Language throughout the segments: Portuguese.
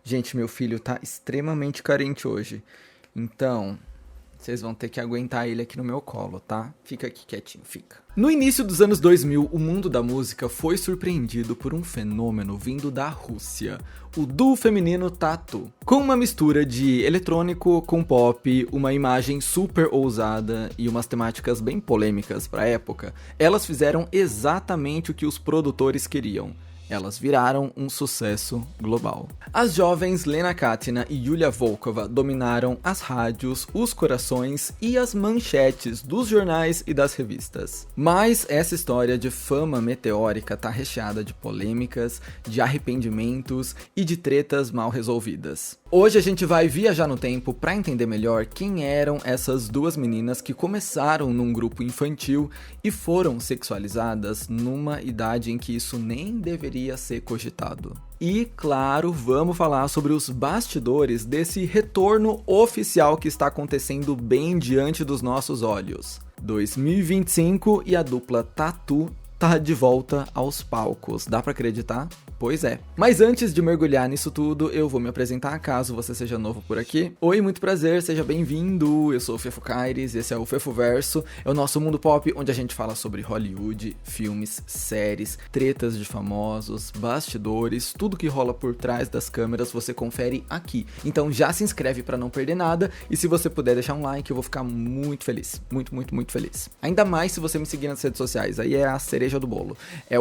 Gente, meu filho tá extremamente carente hoje. Então, vocês vão ter que aguentar ele aqui no meu colo, tá? Fica aqui quietinho, fica. No início dos anos 2000, o mundo da música foi surpreendido por um fenômeno vindo da Rússia, o duo feminino Tatu. Com uma mistura de eletrônico com pop, uma imagem super ousada e umas temáticas bem polêmicas pra época, elas fizeram exatamente o que os produtores queriam. Elas viraram um sucesso global. As jovens Lena Katina e Yulia Volkova dominaram as rádios, os corações e as manchetes dos jornais e das revistas. Mas essa história de fama meteórica tá recheada de polêmicas, de arrependimentos e de tretas mal resolvidas. Hoje a gente vai viajar no tempo para entender melhor quem eram essas duas meninas que começaram num grupo infantil e foram sexualizadas numa idade em que isso nem deveria ser cogitado. E, claro, vamos falar sobre os bastidores desse retorno oficial que está acontecendo bem diante dos nossos olhos. 2025 e a dupla Tatu tá de volta aos palcos, dá pra acreditar? Pois é. Mas antes de mergulhar nisso tudo, eu vou me apresentar caso você seja novo por aqui. Oi, muito prazer, seja bem-vindo. Eu sou o Fefo Caires, esse é o Fefoverso. É o nosso mundo pop onde a gente fala sobre Hollywood, filmes, séries, tretas de famosos, bastidores, tudo que rola por trás das câmeras você confere aqui. Então já se inscreve pra não perder nada e se você puder deixar um like, eu vou ficar muito feliz. Muito, muito, muito feliz. Ainda mais se você me seguir nas redes sociais, aí é a cereja do bolo. É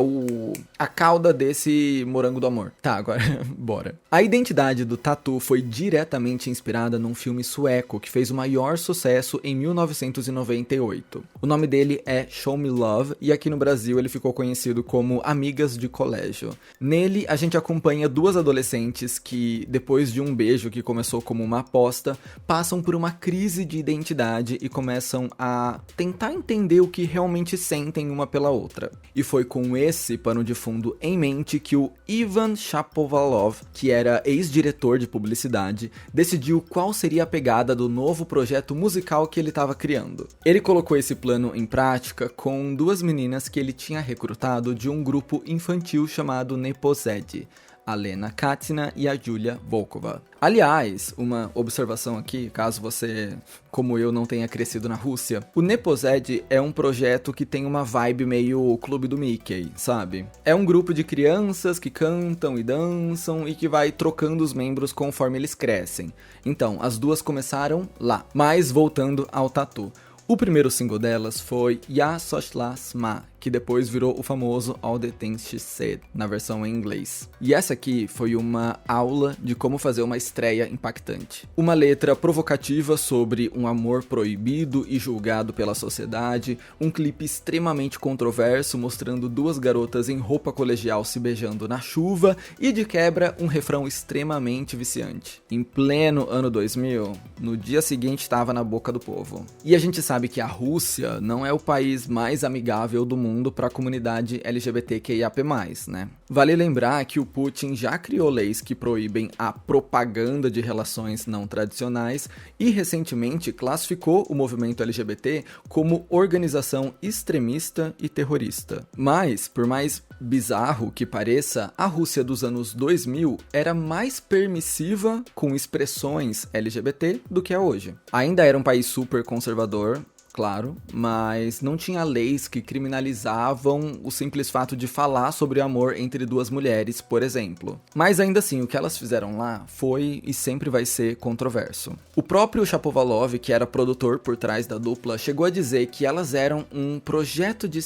a cauda desse morango do amor. Tá, agora, bora. A identidade do Tatu foi diretamente inspirada num filme sueco que fez o maior sucesso em 1998. O nome dele é Show Me Love e aqui no Brasil ele ficou conhecido como Amigas de Colégio. Nele, a gente acompanha duas adolescentes que, depois de um beijo que começou como uma aposta, passam por uma crise de identidade e começam a tentar entender o que realmente sentem uma pela outra. E foi com esse pano de fundo em mente que o Ivan Shapovalov, que era ex-diretor de publicidade, decidiu qual seria a pegada do novo projeto musical que ele estava criando. Ele colocou esse plano em prática com duas meninas que ele tinha recrutado de um grupo infantil chamado Neposed, a Lena Katina e a Yulia Volkova. Aliás, uma observação aqui, caso você, como eu, não tenha crescido na Rússia, o Neposed é um projeto que tem uma vibe meio Clube do Mickey, sabe? É um grupo de crianças que cantam e dançam e que vai trocando os membros conforme eles crescem. Então, as duas começaram lá. Mas voltando ao Tatu. O primeiro single delas foi Ya Sochla Sma, que depois virou o famoso All the Things She Said, na versão em inglês. E essa aqui foi uma aula de como fazer uma estreia impactante. Uma letra provocativa sobre um amor proibido e julgado pela sociedade, um clipe extremamente controverso mostrando duas garotas em roupa colegial se beijando na chuva e, de quebra, um refrão extremamente viciante. Em pleno ano 2000, no dia seguinte estava na boca do povo. E a gente sabe que a Rússia não é o país mais amigável do mundo para a comunidade LGBTQIAP+, né? Vale lembrar que o Putin já criou leis que proíbem a propaganda de relações não tradicionais e recentemente classificou o movimento LGBT como organização extremista e terrorista. Mas, por mais bizarro que pareça, a Rússia dos anos 2000 era mais permissiva com expressões LGBT do que é hoje. Ainda era um país super conservador, claro, mas não tinha leis que criminalizavam o simples fato de falar sobre amor entre duas mulheres, por exemplo. Mas ainda assim, o que elas fizeram lá foi e sempre vai ser controverso. O próprio Shapovalov, que era produtor por trás da dupla, chegou a dizer que elas eram um projeto de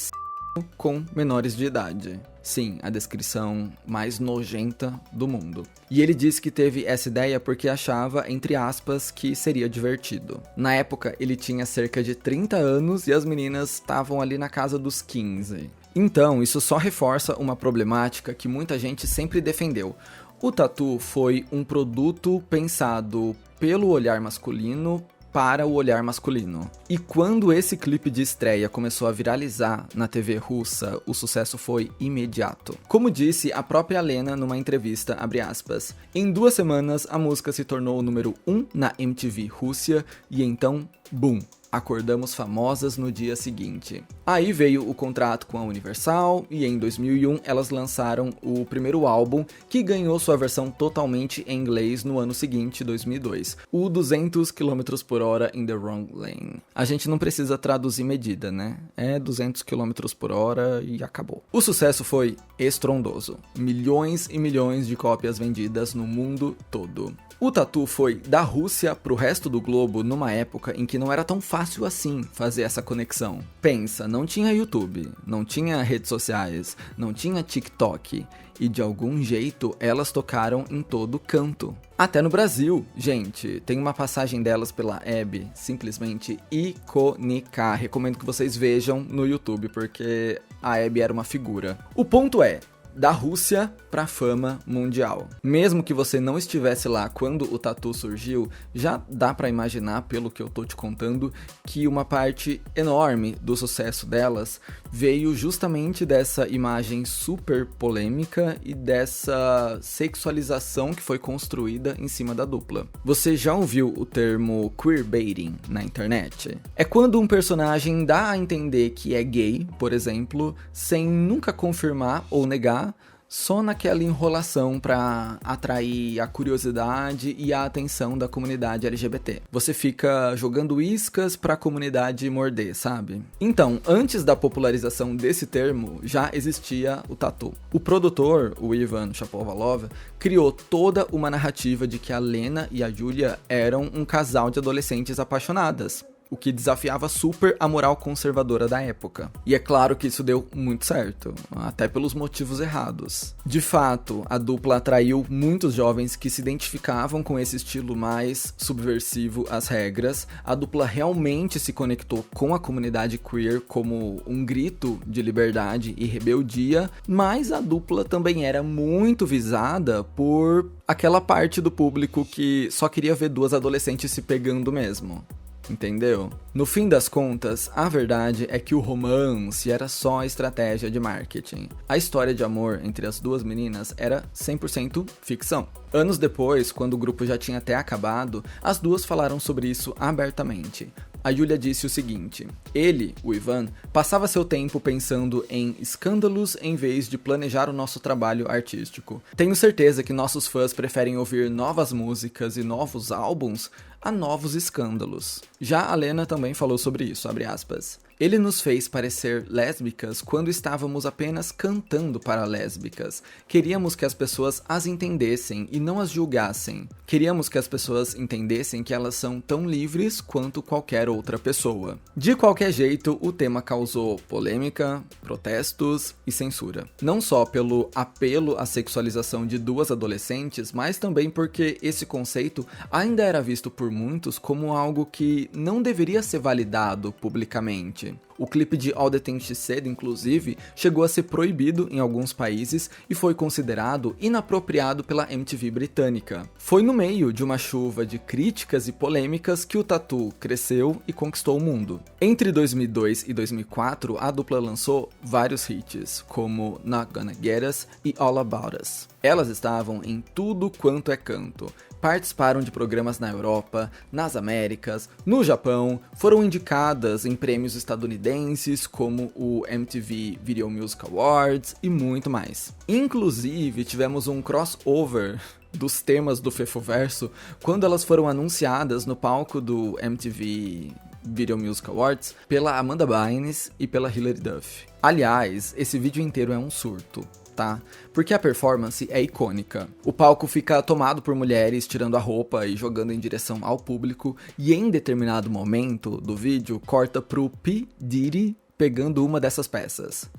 com menores de idade. Sim, a descrição mais nojenta do mundo. E ele disse que teve essa ideia porque achava, entre aspas, que seria divertido. Na época, ele tinha cerca de 30 anos e as meninas estavam ali na casa dos 15. Então, isso só reforça uma problemática que muita gente sempre defendeu. O Tatu foi um produto pensado pelo olhar masculino para o olhar masculino. E quando esse clipe de estreia começou a viralizar na TV russa, o sucesso foi imediato. Como disse a própria Lena numa entrevista, abre aspas, em 2 semanas a música se tornou o número 1 na MTV Rússia e então, boom, acordamos famosas no dia seguinte. Aí veio o contrato com a Universal e em 2001 elas lançaram o primeiro álbum que ganhou sua versão totalmente em inglês no ano seguinte, 2002, o 200 km por hora in the wrong lane. A gente não precisa traduzir medida, né? É 200 km por hora e acabou. O sucesso foi estrondoso. Milhões e milhões de cópias vendidas no mundo todo. O Tatu foi da Rússia pro resto do globo numa época em que não era tão fácil assim fazer essa conexão. Pensa, não tinha YouTube, não tinha redes sociais, não tinha TikTok, e de algum jeito elas tocaram em todo canto. Até no Brasil, gente, tem uma passagem delas pela Hebe, simplesmente icônica. Recomendo que vocês vejam no YouTube, porque a Hebe era uma figura. O ponto é, da Rússia pra fama mundial. Mesmo que você não estivesse lá quando o Tatu surgiu, já dá pra imaginar, pelo que eu tô te contando, que uma parte enorme do sucesso delas veio justamente dessa imagem super polêmica e dessa sexualização que foi construída em cima da dupla. Você já ouviu o termo queerbaiting na internet? É quando um personagem dá a entender que é gay, por exemplo, sem nunca confirmar ou negar, só naquela enrolação para atrair a curiosidade e a atenção da comunidade LGBT. Você fica jogando iscas para a comunidade morder, sabe? Então, antes da popularização desse termo, já existia o Tatu. O produtor, o Ivan Shapovalov, criou toda uma narrativa de que a Lena e a Yulia eram um casal de adolescentes apaixonadas, o que desafiava super a moral conservadora da época. E é claro que isso deu muito certo, até pelos motivos errados. De fato, a dupla atraiu muitos jovens que se identificavam com esse estilo mais subversivo às regras. A dupla realmente se conectou com a comunidade queer como um grito de liberdade e rebeldia, mas a dupla também era muito visada por aquela parte do público que só queria ver duas adolescentes se pegando mesmo. Entendeu? No fim das contas, a verdade é que o romance era só estratégia de marketing. A história de amor entre as duas meninas era 100% ficção. Anos depois, quando o grupo já tinha até acabado, as duas falaram sobre isso abertamente. A Yulia disse o seguinte: ele, o Ivan, passava seu tempo pensando em escândalos em vez de planejar o nosso trabalho artístico. Tenho certeza que nossos fãs preferem ouvir novas músicas e novos álbuns a novos escândalos. Já a Lena também falou sobre isso, abre aspas. Ele nos fez parecer lésbicas quando estávamos apenas cantando para lésbicas. Queríamos que as pessoas as entendessem e não as julgassem. Queríamos que as pessoas entendessem que elas são tão livres quanto qualquer outra pessoa. De qualquer jeito, o tema causou polêmica, protestos e censura. Não só pelo apelo à sexualização de duas adolescentes, mas também porque esse conceito ainda era visto por muitos como algo que não deveria ser validado publicamente. O clipe de All the Things She Said, inclusive, chegou a ser proibido em alguns países e foi considerado inapropriado pela MTV britânica. Foi no meio de uma chuva de críticas e polêmicas que o Tatu cresceu e conquistou o mundo. Entre 2002 e 2004, a dupla lançou vários hits, como Not Gonna Get Us e All About Us. Elas estavam em tudo quanto é canto. Participaram de programas na Europa, nas Américas, no Japão, foram indicadas em prêmios estadunidenses como o MTV Video Music Awards e muito mais. Inclusive, tivemos um crossover dos temas do Fefoverso quando elas foram anunciadas no palco do MTV Video Music Awards pela Amanda Bynes e pela Hilary Duff. Aliás, esse vídeo inteiro é um surto. Tá? Porque a performance é icônica. O palco fica tomado por mulheres tirando a roupa e jogando em direção ao público, e em determinado momento do vídeo corta pro P. Diddy pegando uma dessas peças.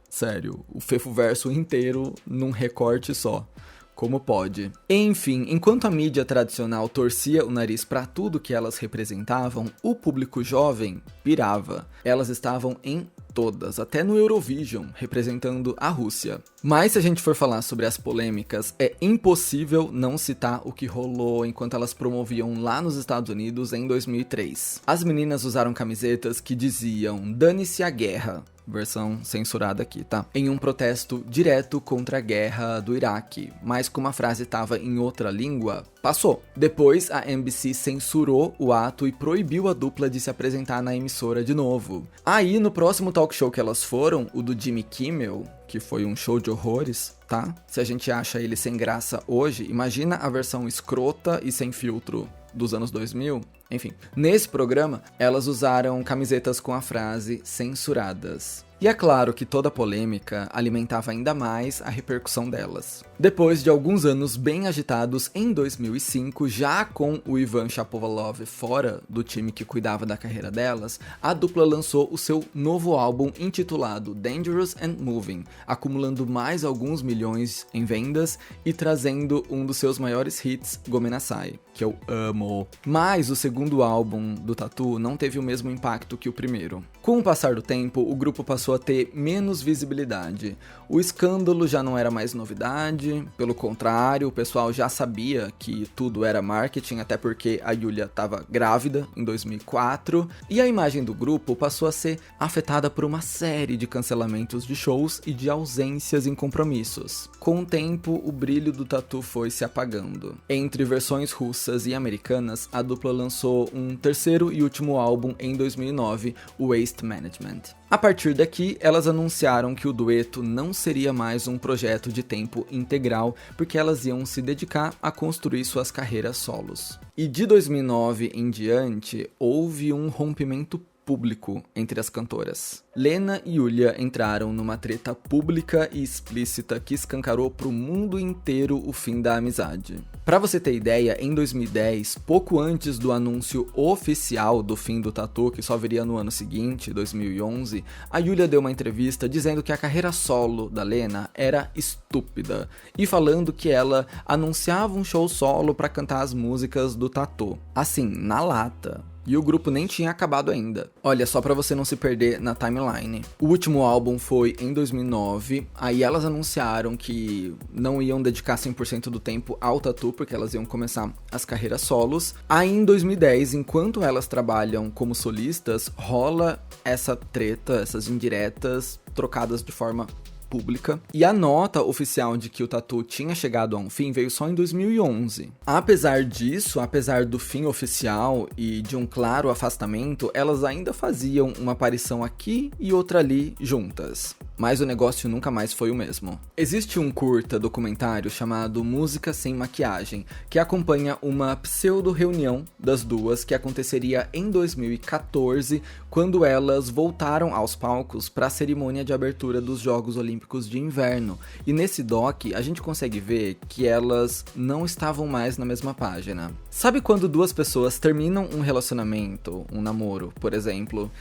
Sério, o Fefoverso inteiro num recorte só. Como pode? Enfim, enquanto a mídia tradicional torcia o nariz para tudo que elas representavam, o público jovem pirava. Elas estavam em todas, até no Eurovision, representando a Rússia. Mas se a gente for falar sobre as polêmicas, é impossível não citar o que rolou enquanto elas promoviam lá nos Estados Unidos em 2003. As meninas usaram camisetas que diziam "Dane-se a guerra", versão censurada aqui, tá? Em um protesto direto contra a guerra do Iraque, mas como a frase estava em outra língua, passou. Depois, a NBC censurou o ato e proibiu a dupla de se apresentar na emissora de novo. Aí, no próximo talk show que elas foram, o do Jimmy Kimmel, que foi um show de horrores, tá? Se a gente acha ele sem graça hoje, imagina a versão escrota e sem filtro dos anos 2000. Enfim, nesse programa, elas usaram camisetas com a frase censuradas. E é claro que toda a polêmica alimentava ainda mais a repercussão delas. Depois de alguns anos bem agitados, em 2005, já com o Ivan Shapovalov fora do time que cuidava da carreira delas, a dupla lançou o seu novo álbum intitulado Dangerous and Moving, acumulando mais alguns milhões em vendas e trazendo um dos seus maiores hits, Gomenasai, que eu amo. Mas o segundo álbum do Tatu não teve o mesmo impacto que o primeiro. Com o passar do tempo, o grupo passou a ter menos visibilidade. O escândalo já não era mais novidade, pelo contrário, o pessoal já sabia que tudo era marketing, até porque a Yulia estava grávida em 2004, e a imagem do grupo passou a ser afetada por uma série de cancelamentos de shows e de ausências em compromissos. Com o tempo, o brilho do Tatu foi se apagando. Entre versões russas e americanas, a dupla lançou um terceiro e último álbum em 2009, o Waste Management. A partir daqui, elas anunciaram que o dueto não seria mais um projeto de tempo integral, porque elas iam se dedicar a construir suas carreiras solos. E de 2009 em diante, houve um rompimento público entre as cantoras. Lena e Yulia entraram numa treta pública e explícita que escancarou pro mundo inteiro o fim da amizade. Pra você ter ideia, em 2010, pouco antes do anúncio oficial do fim do Tatu, que só viria no ano seguinte, 2011, a Yulia deu uma entrevista dizendo que a carreira solo da Lena era estúpida e falando que ela anunciava um show solo pra cantar as músicas do Tatu. Assim, na lata. E o grupo nem tinha acabado ainda. Olha, só pra você não se perder na timeline. O último álbum foi em 2009, aí elas anunciaram que não iam dedicar 100% do tempo ao Tatu, porque elas iam começar as carreiras solos. Aí em 2010, enquanto elas trabalham como solistas, rola essa treta, essas indiretas trocadas de forma pública, e a nota oficial de que o Tatu tinha chegado a um fim veio só em 2011. Apesar disso, apesar do fim oficial e de um claro afastamento, elas ainda faziam uma aparição aqui e outra ali juntas. Mas o negócio nunca mais foi o mesmo. Existe um curta documentário chamado Música Sem Maquiagem, que acompanha uma pseudo-reunião das duas que aconteceria em 2014, quando elas voltaram aos palcos para a cerimônia de abertura dos Jogos Olímpicos de Inverno. E nesse doc, a gente consegue ver que elas não estavam mais na mesma página. Sabe quando duas pessoas terminam um relacionamento, um namoro, por exemplo,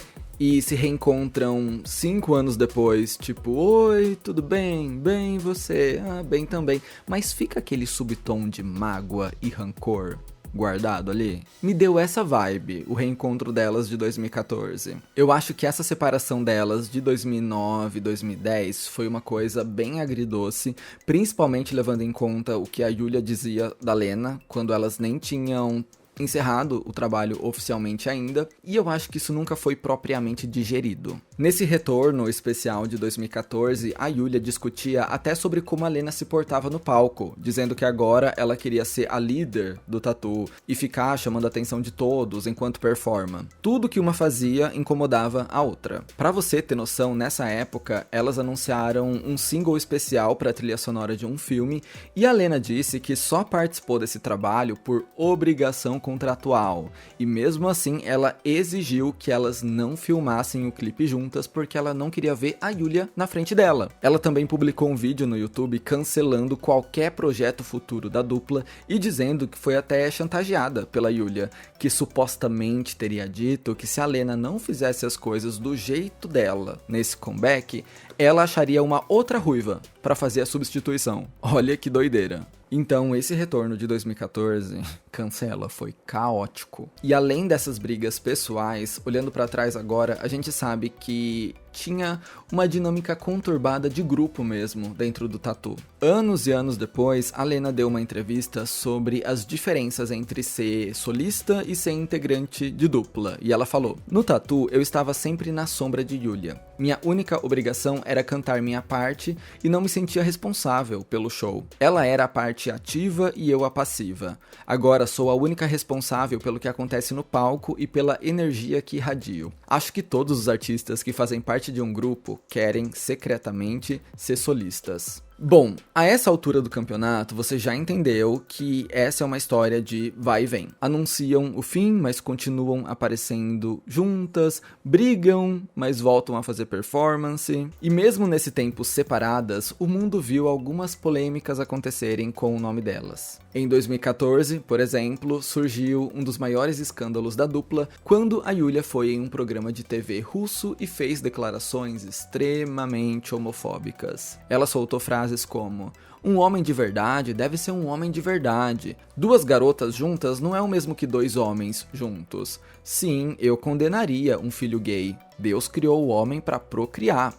e se reencontram 5 anos depois, tipo, oi, tudo bem? Bem, você? Ah, bem também. Mas fica aquele subtom de mágoa e rancor guardado ali? Me deu essa vibe, o reencontro delas de 2014. Eu acho que essa separação delas de 2009 e 2010 foi uma coisa bem agridoce, principalmente levando em conta o que a Yulia dizia da Lena, quando elas nem tinham encerrado o trabalho oficialmente ainda, e eu acho que isso nunca foi propriamente digerido. Nesse retorno especial de 2014, a Yulia discutia até sobre como a Lena se portava no palco, dizendo que agora ela queria ser a líder do Tatu e ficar chamando a atenção de todos enquanto performa. Tudo que uma fazia incomodava a outra. Pra você ter noção, nessa época, elas anunciaram um single especial para a trilha sonora de um filme, e a Lena disse que só participou desse trabalho por obrigação contratual, e mesmo assim ela exigiu que elas não filmassem o clipe juntas porque ela não queria ver a Yulia na frente dela. Ela também publicou um vídeo no YouTube cancelando qualquer projeto futuro da dupla e dizendo que foi até chantageada pela Yulia, que supostamente teria dito que se a Lena não fizesse as coisas do jeito dela nesse comeback, ela acharia uma outra ruiva para fazer a substituição. Olha que doideira. Então, esse retorno de 2014, cancela, foi caótico. E além dessas brigas pessoais, olhando pra trás agora, a gente sabe que tinha uma dinâmica conturbada de grupo mesmo dentro do Tatu. Anos e anos depois, a Lena deu uma entrevista sobre as diferenças entre ser solista e ser integrante de dupla, e ela falou: "No Tatu, eu estava sempre na sombra de Yulia. Minha única obrigação era cantar minha parte e não me sentia responsável pelo show. Ela era a parte ativa e eu a passiva. Agora sou a única responsável pelo que acontece no palco e pela energia que irradio. Acho que todos os artistas que fazem parte de um grupo querem, secretamente, ser solistas." Bom, a essa altura do campeonato, você já entendeu que essa é uma história de vai e vem. Anunciam o fim, mas continuam aparecendo juntas, brigam, mas voltam a fazer performance. E mesmo nesse tempo separadas, o mundo viu algumas polêmicas acontecerem com o nome delas. Em 2014, por exemplo, surgiu um dos maiores escândalos da dupla quando a Yulia foi em um programa de TV russo e fez declarações extremamente homofóbicas. Ela soltou frases como: "Um homem de verdade deve ser um homem de verdade. Duas garotas juntas não é o mesmo que dois homens juntos. Sim, eu condenaria um filho gay. Deus criou o homem para procriar."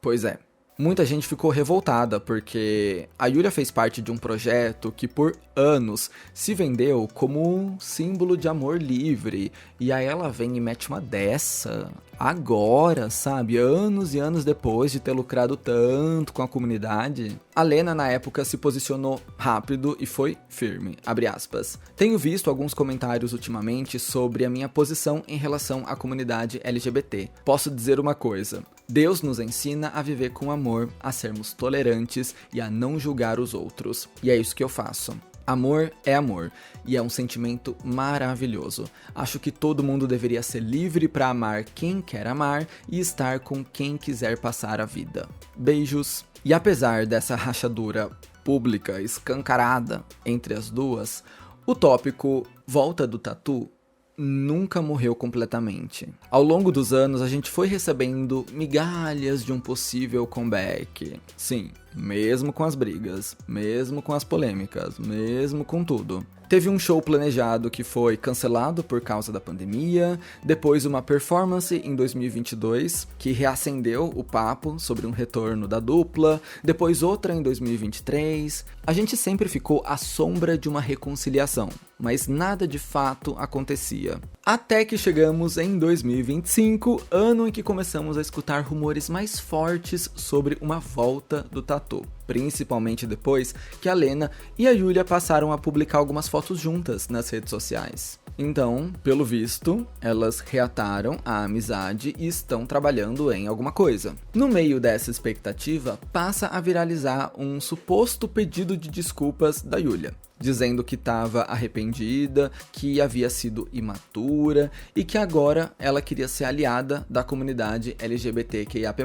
Pois é. Muita gente ficou revoltada porque a Yulia fez parte de um projeto que por anos se vendeu como um símbolo de amor livre. E aí ela vem e mete uma dessa agora, sabe? Anos e anos depois de ter lucrado tanto com a comunidade. A Lena na época se posicionou rápido e foi firme, abre aspas. "Tenho visto alguns comentários ultimamente sobre a minha posição em relação à comunidade LGBT. Posso dizer uma coisa: Deus nos ensina a viver com amor, a sermos tolerantes e a não julgar os outros. E é isso que eu faço. Amor é amor, e é um sentimento maravilhoso. Acho que todo mundo deveria ser livre para amar quem quer amar e estar com quem quiser passar a vida. Beijos." E apesar dessa rachadura pública escancarada entre as duas, o tópico volta do Tatu nunca morreu completamente. Ao longo dos anos, a gente foi recebendo migalhas de um possível comeback. Sim, mesmo com as brigas, mesmo com as polêmicas, mesmo com tudo. Teve um show planejado que foi cancelado por causa da pandemia, depois uma performance em 2022 que reacendeu o papo sobre um retorno da dupla, depois outra em 2023. A gente sempre ficou à sombra de uma reconciliação, mas nada de fato acontecia. Até que chegamos em 2025, ano em que começamos a escutar rumores mais fortes sobre uma volta do Tatu. Principalmente depois que a Lena e a Yulia passaram a publicar algumas fotos juntas nas redes sociais. Então, pelo visto, elas reataram a amizade e estão trabalhando em alguma coisa. No meio dessa expectativa, passa a viralizar um suposto pedido de desculpas da Yulia, dizendo que estava arrependida, que havia sido imatura e que agora ela queria ser aliada da comunidade LGBTQIAP+.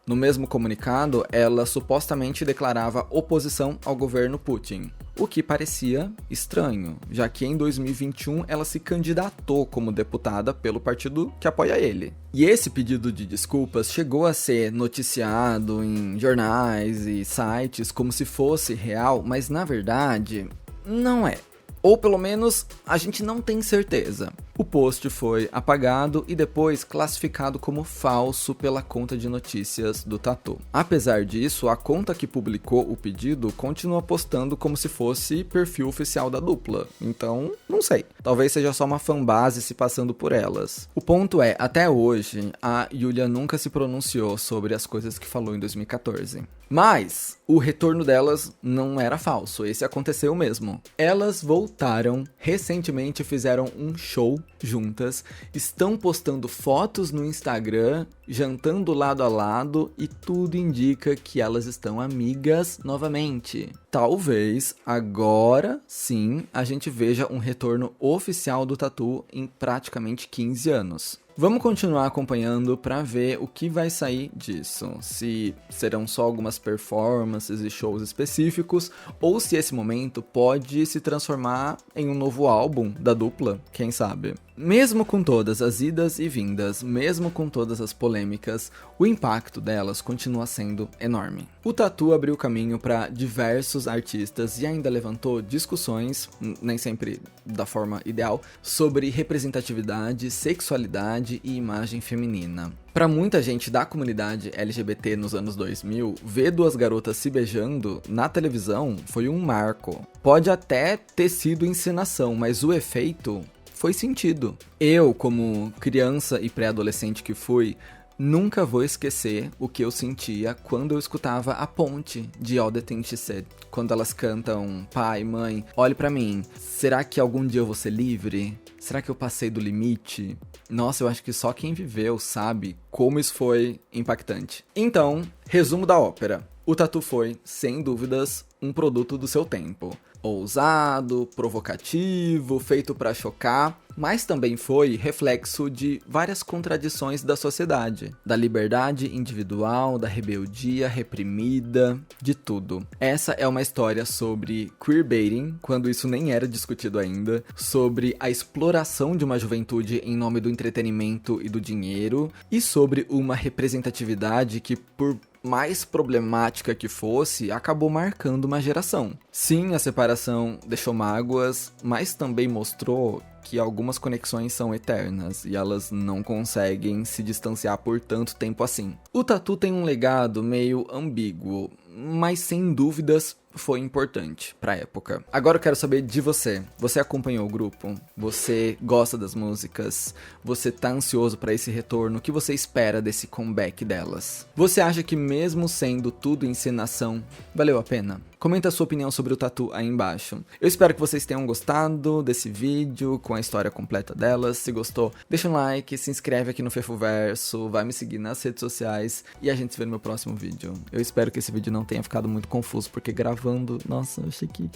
No mesmo comunicado, ela supostamente declarava oposição ao governo Putin, o que parecia estranho, já que em 2021 ela se candidatou como deputada pelo partido que apoia ele. E esse pedido de desculpas chegou a ser noticiado em jornais e sites como se fosse real, mas na verdade não é. Ou pelo menos a gente não tem certeza. O post foi apagado e depois classificado como falso pela conta de notícias do Tatu. Apesar disso, a conta que publicou o pedido continua postando como se fosse perfil oficial da dupla. Então, não sei. Talvez seja só uma fanbase se passando por elas. O ponto é, até hoje, a Yulia nunca se pronunciou sobre as coisas que falou em 2014. Mas o retorno delas não era falso, esse aconteceu mesmo. Elas voltaram, recentemente fizeram um show juntas, estão postando fotos no Instagram, jantando lado a lado e tudo indica que elas estão amigas novamente. Talvez agora sim a gente veja um retorno oficial do Tatu em praticamente 15 anos. Vamos continuar acompanhando para ver o que vai sair disso, se serão só algumas performances e shows específicos, ou se esse momento pode se transformar em um novo álbum da dupla, quem sabe. Mesmo com todas as idas e vindas, mesmo com todas as polêmicas, o impacto delas continua sendo enorme. O Tatu abriu caminho para diversos artistas e ainda levantou discussões, nem sempre da forma ideal, sobre representatividade, sexualidade sexualidade e imagem feminina. Pra muita gente da comunidade LGBT nos anos 2000, ver duas garotas se beijando na televisão foi um marco. Pode até ter sido encenação, mas o efeito foi sentido. Eu, como criança e pré-adolescente que fui, nunca vou esquecer o que eu sentia quando eu escutava A Ponte, de All The Things She Said. Quando elas cantam, pai, mãe, olhe pra mim, será que algum dia eu vou ser livre? Será que eu passei do limite? Nossa, eu acho que só quem viveu sabe como isso foi impactante. Então, resumo da ópera. O Tatu foi, sem dúvidas, um produto do seu tempo. Ousado, provocativo, feito pra chocar, mas também foi reflexo de várias contradições da sociedade, da liberdade individual, da rebeldia reprimida, de tudo. Essa é uma história sobre queerbaiting, quando isso nem era discutido ainda, sobre a exploração de uma juventude em nome do entretenimento e do dinheiro, e sobre uma representatividade que, por mais problemática que fosse, acabou marcando uma geração. Sim, a separação deixou mágoas, mas também mostrou que algumas conexões são eternas e elas não conseguem se distanciar por tanto tempo assim. O Tatu tem um legado meio ambíguo, mas sem dúvidas foi importante pra época. Agora eu quero saber de você. Você acompanhou o grupo? Você gosta das músicas? Você tá ansioso pra esse retorno? O que você espera desse comeback delas? Você acha que mesmo sendo tudo encenação, valeu a pena? Comenta a sua opinião sobre o Tatu aí embaixo. Eu espero que vocês tenham gostado desse vídeo com a história completa delas. Se gostou, deixa um like, se inscreve aqui no Fefoverso, vai me seguir nas redes sociais e a gente se vê no meu próximo vídeo. Eu espero que esse vídeo não tenha ficado muito confuso, porque gravando, nossa, eu achei que...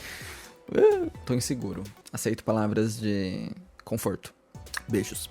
tô inseguro. Aceito palavras de conforto. Beijos.